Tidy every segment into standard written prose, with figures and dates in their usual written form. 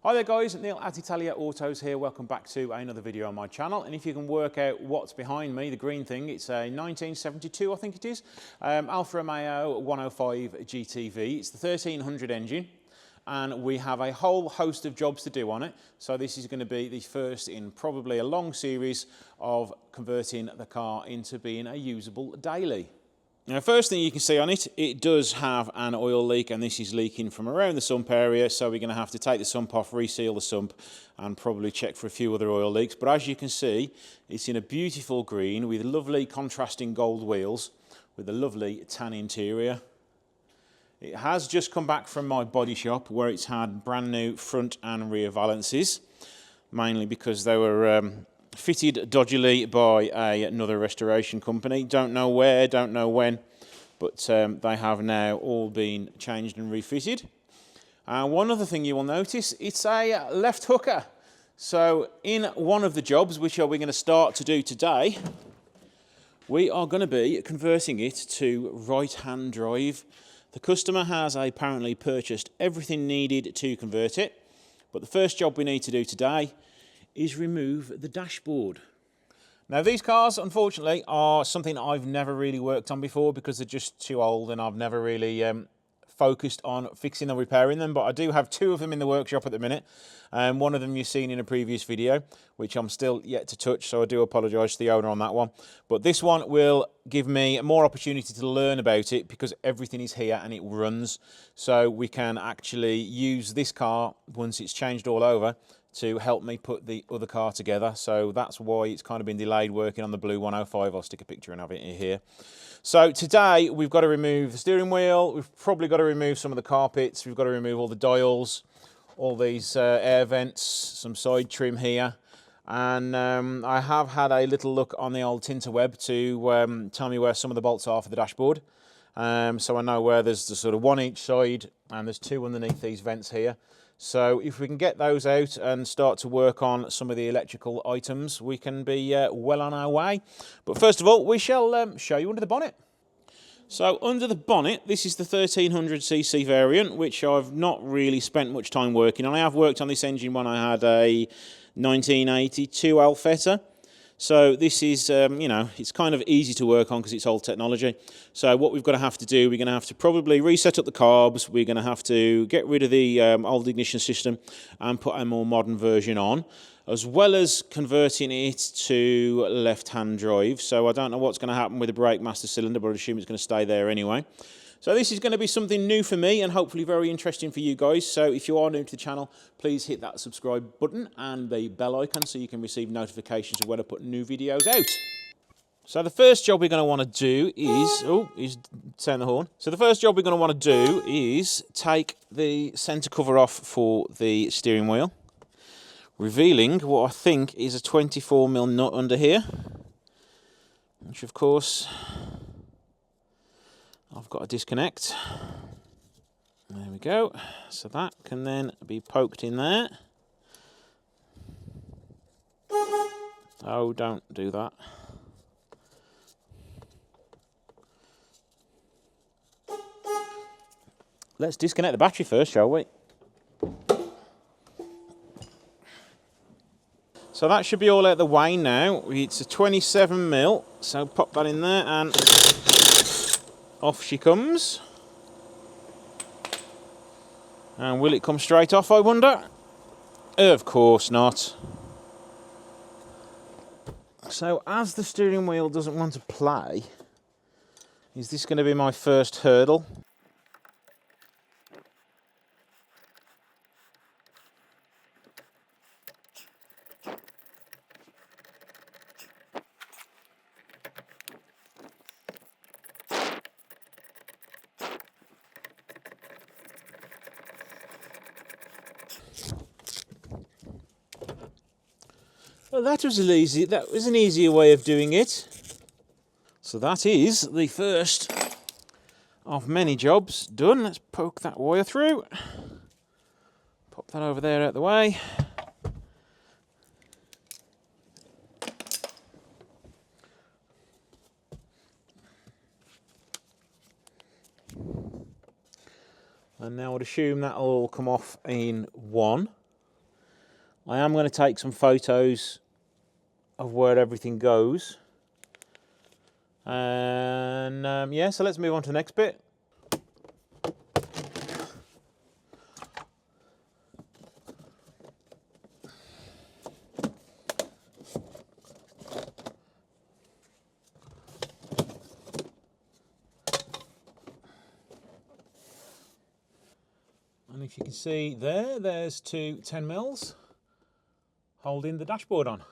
Hi there guys, Neil at ITAlIA Autos here. Welcome back to another video on my channel. And if you can work out what's behind me, the green thing, it's a 1972 I think it is, Alfa Romeo 105 GTV. It's the 1300 engine and we have a whole host of jobs to do on it. So this is going to be the first in probably a long series of converting the car into being a usable daily. Now, first thing you can see on it, it does have an oil leak, and this is leaking from around the sump area, so we're going to have to take the sump off, reseal the sump, and probably check for a few other oil leaks. But as you can see, it's in a beautiful green with lovely contrasting gold wheels with a lovely tan interior. It has just come back from my body shop where it's had brand new front and rear valances, mainly because they were fitted dodgily by another restoration company. Don't know where, don't know when, but they have now all been changed and refitted. One other thing you will notice, it's a left hooker. So in one of the jobs, which we're going to start to do today, we are going to be converting it to right-hand drive. The customer has apparently purchased everything needed to convert it, but the first job we need to do today is remove the dashboard. Now these cars, unfortunately, are something I've never really worked on before because they're just too old and I've never really focused on fixing or repairing them, but I do have two of them in the workshop at the minute. One of them you've seen in a previous video, which I'm still yet to touch, so I do apologise to the owner on that one. But this one will give me more opportunity to learn about it because everything is here and it runs, so we can actually use this car once it's changed all over to help me put the other car together. So that's why it's kind of been delayed working on the blue 105. I'll stick a picture and have it here. So today we've got to remove the steering wheel, we've probably got to remove some of the carpets, we've got to remove all the dials, all these air vents, some side trim here, and I have had a little look on the old Tinterweb to tell me where some of the bolts are for the dashboard. So I know where there's the sort of one each side and there's two underneath these vents here. So if we can get those out and start to work on some of the electrical items, we can be well on our way. But first of all, we shall show you under the bonnet. So under the bonnet, this is the 1300cc variant, which I've not really spent much time working on. I have worked on this engine when I had a 1982 Alfetta. So this is, you know, it's kind of easy to work on because it's old technology. So what we've got to have to do, we're going to have to probably reset up the carbs. We're going to have to get rid of the old ignition system and put a more modern version on, as well as converting it to left-hand drive. So I don't know what's going to happen with the brake master cylinder, but I assume it's going to stay there anyway. So this is going to be something new for me and hopefully very interesting for you guys. So if you are new to the channel, please hit that subscribe button and the bell icon so you can receive notifications of when I put new videos out. So the first job we're going to want to do is, sound the horn. So the first job we're going to want to do is take the centre cover off for the steering wheel, revealing what I think is a 24mm nut under here, which of course I've got to disconnect. There we go. So that can then be poked in there. Oh, don't do that. Let's disconnect the battery first, shall we? So that should be all out the way now. It's a 27mm, so pop that in there and off she comes. And will it come straight off, I wonder? Of course not. So as the steering wheel doesn't want to play, is this going to be my first hurdle? Well, that was an easier way of doing it. So that is the first of many jobs done. Let's poke that wire through. Pop that over there out the way. And now I'd assume that'll all come off in one. I am going to take some photos of where everything goes. And yeah, so let's move on to the next bit. And if you can see there, there's two 10mm holding the dashboard on.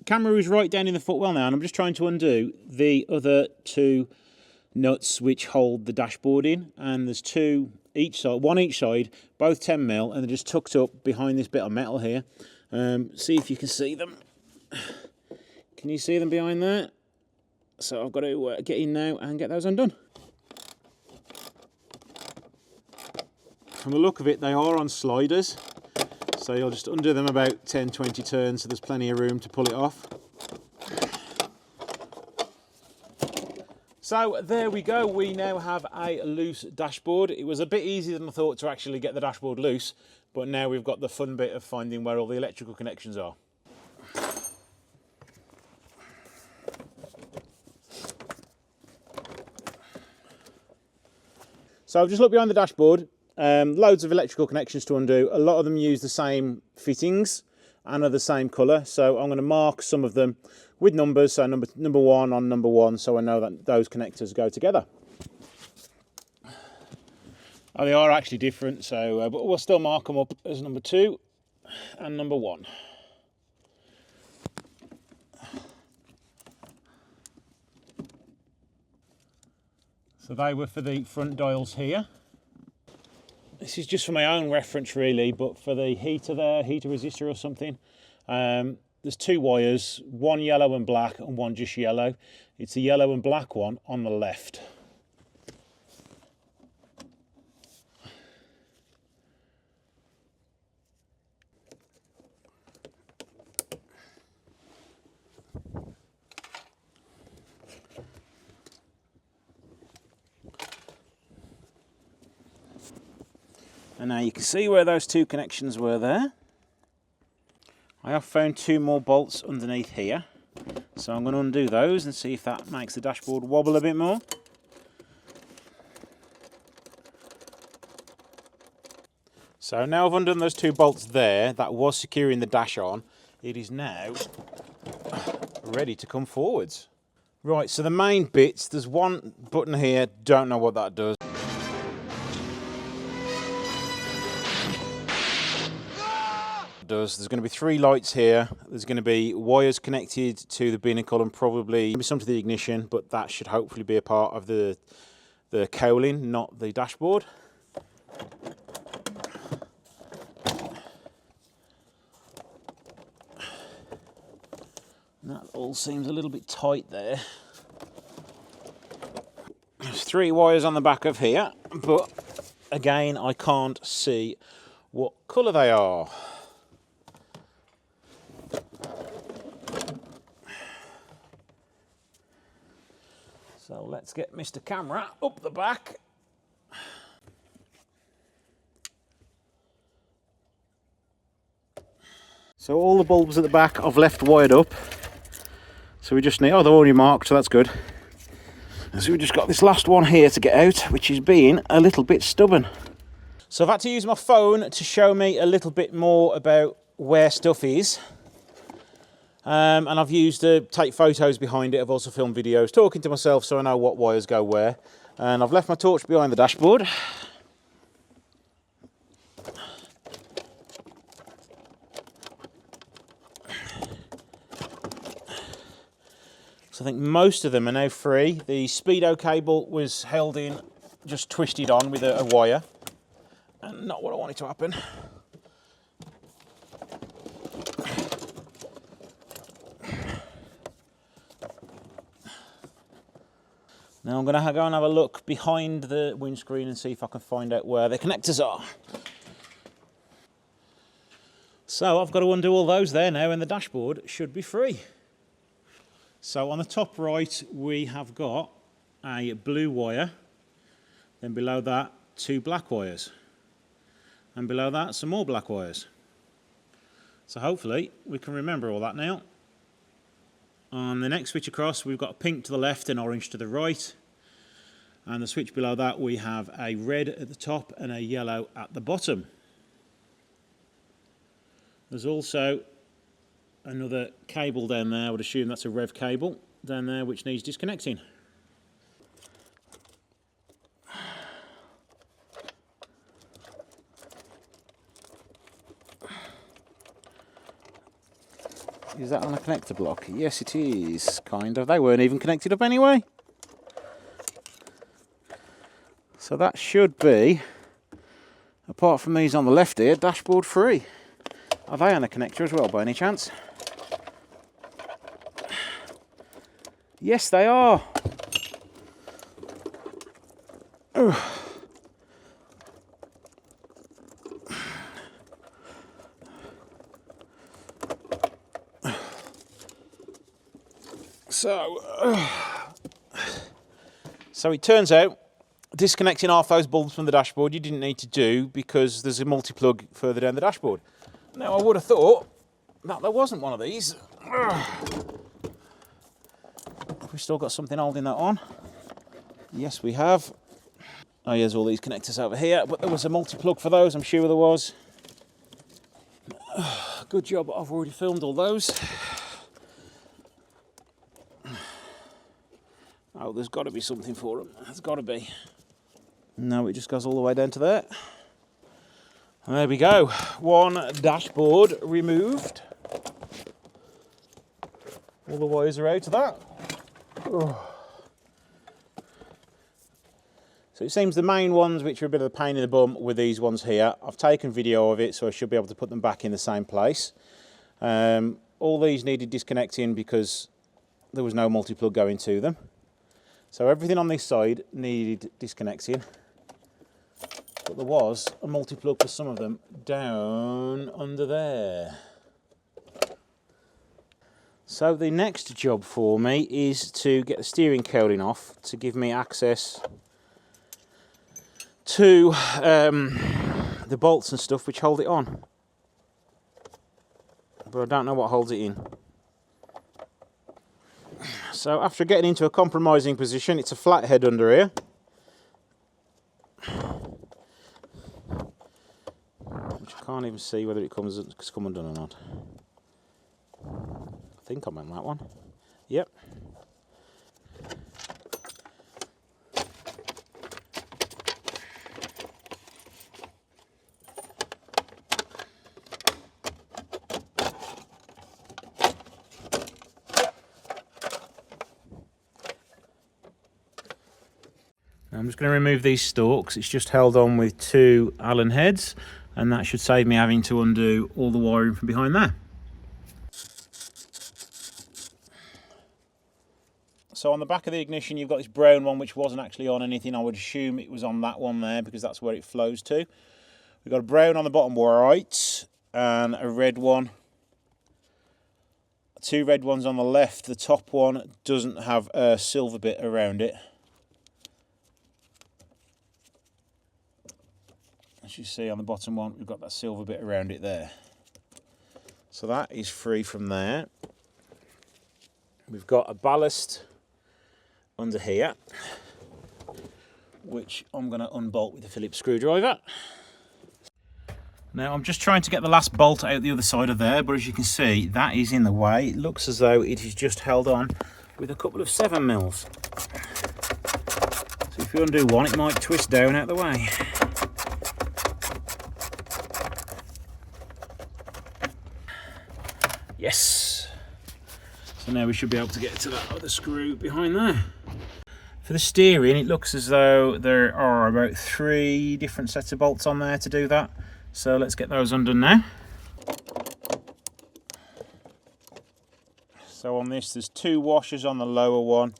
Camera is right down in the footwell now, and I'm just trying to undo the other two nuts which hold the dashboard in, and there's two each side, one each side, both 10mm, and they're just tucked up behind this bit of metal here. See if you can see them. Can you see them behind there? So I've got to get in now and get those undone. From the look of it, they are on sliders. So you'll just undo them about 10-20 turns, so there's plenty of room to pull it off. So there we go, we now have a loose dashboard. It was a bit easier than I thought to actually get the dashboard loose, but now we've got the fun bit of finding where all the electrical connections are. So I've just looked behind the dashboard. Loads of electrical connections to undo. A lot of them use the same fittings and are the same colour, so I'm going to mark some of them with numbers, so number 1 on number 1, so I know that those connectors go together. Oh, they are actually different, so but we'll still mark them up as number 2 and number 1. So they were for the front dials here. This is just for my own reference really, but for the heater there, heater resistor or something, there's 2 wires, one yellow and black and one just yellow. It's the yellow and black one on the left. And now you can see where those 2 connections were there. I have found 2 more bolts underneath here, so I'm going to undo those and see if that makes the dashboard wobble a bit more. So now I've undone those 2 bolts there that was securing the dash on. It is now ready to come forwards. Right, so the main bits, there's one button here, don't know what that does. There's going to be 3 lights here. There's going to be wires connected to the binnacle and probably some to the ignition, but that should hopefully be a part of the cowling, not the dashboard. That all seems a little bit tight there. There's 3 wires on the back of here, but again I can't see what colour they are. So let's get Mr. Camera up the back. So all the bulbs at the back I've left wired up. So we just need, oh, they're already marked, so that's good. So we just got this last one here to get out, which is being a little bit stubborn. So I've had to use my phone to show me a little bit more about where stuff is. And I've used to take photos behind it. I've also filmed videos talking to myself so I know what wires go where. And I've left my torch behind the dashboard. So I think most of them are now free. The speedo cable was held in, just twisted on with a wire, and not what I wanted to happen. Now I'm going to go and have a look behind the windscreen and see if I can find out where the connectors are. So I've got to undo all those there now, and the dashboard should be free. So on the top right we have got a blue wire, then below that 2 black wires, and below that some more black wires. So hopefully we can remember all that now. On the next switch across we've got a pink to the left and orange to the right, and the switch below that we have a red at the top and a yellow at the bottom. There's also another cable down there, I would assume that's a rev cable down there, which needs disconnecting. Is that on a connector block? Yes it is, kind of. They weren't even connected up anyway. So that should be, apart from these on the left here, dashboard free. Are they on a connector as well by any chance? Yes they are. Ugh. So it turns out disconnecting half those bulbs from the dashboard you didn't need to do, because there's a multi-plug further down the dashboard. Now I would have thought that there wasn't one of these. We've still got something holding that on. Yes we have. Oh, here's all these connectors over here, but there was a multi-plug for those, I'm sure there was. Good job, I've already filmed all those. Oh, there's got to be something for them. There's got to be. No, it just goes all the way down to there. And there we go. One dashboard removed. All the wires are out of that. Oh. So it seems the main ones, which are a bit of a pain in the bum, were these ones here. I've taken video of it, so I should be able to put them back in the same place. All these needed disconnecting because there was no multi-plug going to them. So everything on this side needed disconnecting, but there was a multi-plug for some of them down under there. So the next job for me is to get the steering cowling off to give me access to the bolts and stuff which hold it on. But I don't know what holds it in. So after getting into a compromising position, it's a flat head under here. Which I can't even see whether it comes undone or not. I think I'm on that one. Yep. I'm just going to remove these stalks. It's just held on with 2 Allen heads, and that should save me having to undo all the wiring from behind there. So on the back of the ignition you've got this brown one which wasn't actually on anything. I would assume it was on that one there because that's where it flows to. We've got a brown on the bottom right and a red one. 2 red ones on the left. The top one doesn't have a silver bit around it. As you see on the bottom one, we've got that silver bit around it there. So that is free from there. We've got a ballast under here, which I'm going to unbolt with a Phillips screwdriver. Now I'm just trying to get the last bolt out the other side of there, but as you can see, that is in the way. It looks as though it is just held on with a couple of 7mm. So if you undo one, it might twist down out the way. Yes. So So now we should be able to get to that other screw behind there. For the steering, it looks as though there are about 3 different sets of bolts on there to do that. So let's get those undone now. So on this, there's 2 washers on the lower one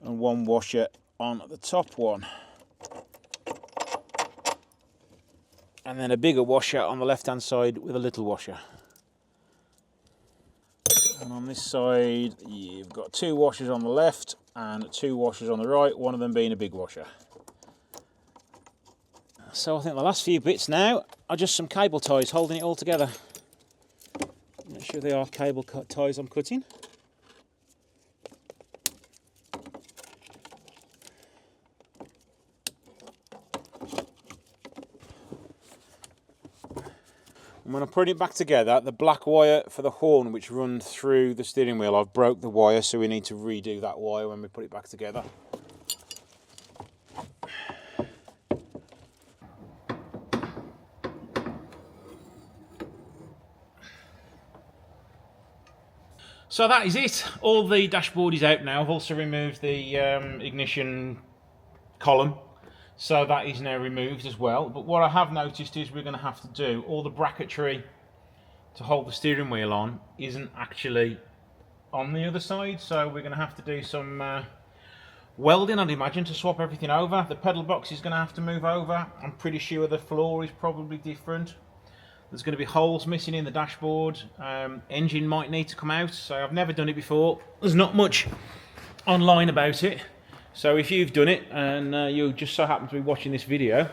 and 1 washer on the top one. And then a bigger washer on the left-hand side with a little washer. And on this side, you've got 2 washers on the left and 2 washers on the right, one of them being a big washer. So I think the last few bits now are just some cable ties holding it all together. I'm not sure they are cable ties I'm cutting. And when I put it back together, the black wire for the horn which runs through the steering wheel, I've broke the wire, so we need to redo that wire when we put it back together. So that is it. All the dashboard is out now. I've also removed the ignition column. So that is now removed as well. But what I have noticed is we're going to have to do all the bracketry to hold the steering wheel on isn't actually on the other side. So we're going to have to do some welding, I'd imagine, to swap everything over. The pedal box is going to have to move over. I'm pretty sure the floor is probably different. There's going to be holes missing in the dashboard. Engine might need to come out. So I've never done it before. There's not much online about it. So if you've done it and you just so happen to be watching this video,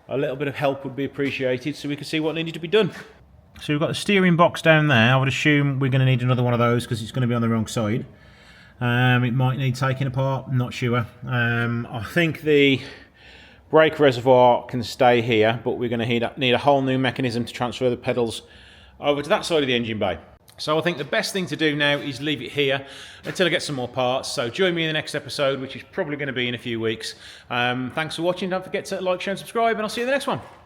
a little bit of help would be appreciated so we can see what needed to be done. So we've got the steering box down there. I would assume we're going to need another one of those because it's going to be on the wrong side. It might need taking apart, I'm not sure. I think the brake reservoir can stay here, but we're going to need a whole new mechanism to transfer the pedals over to that side of the engine bay. So I think the best thing to do now is leave it here until I get some more parts. So join me in the next episode, which is probably going to be in a few weeks. Thanks for watching. Don't forget to like, share and subscribe, and I'll see you in the next one.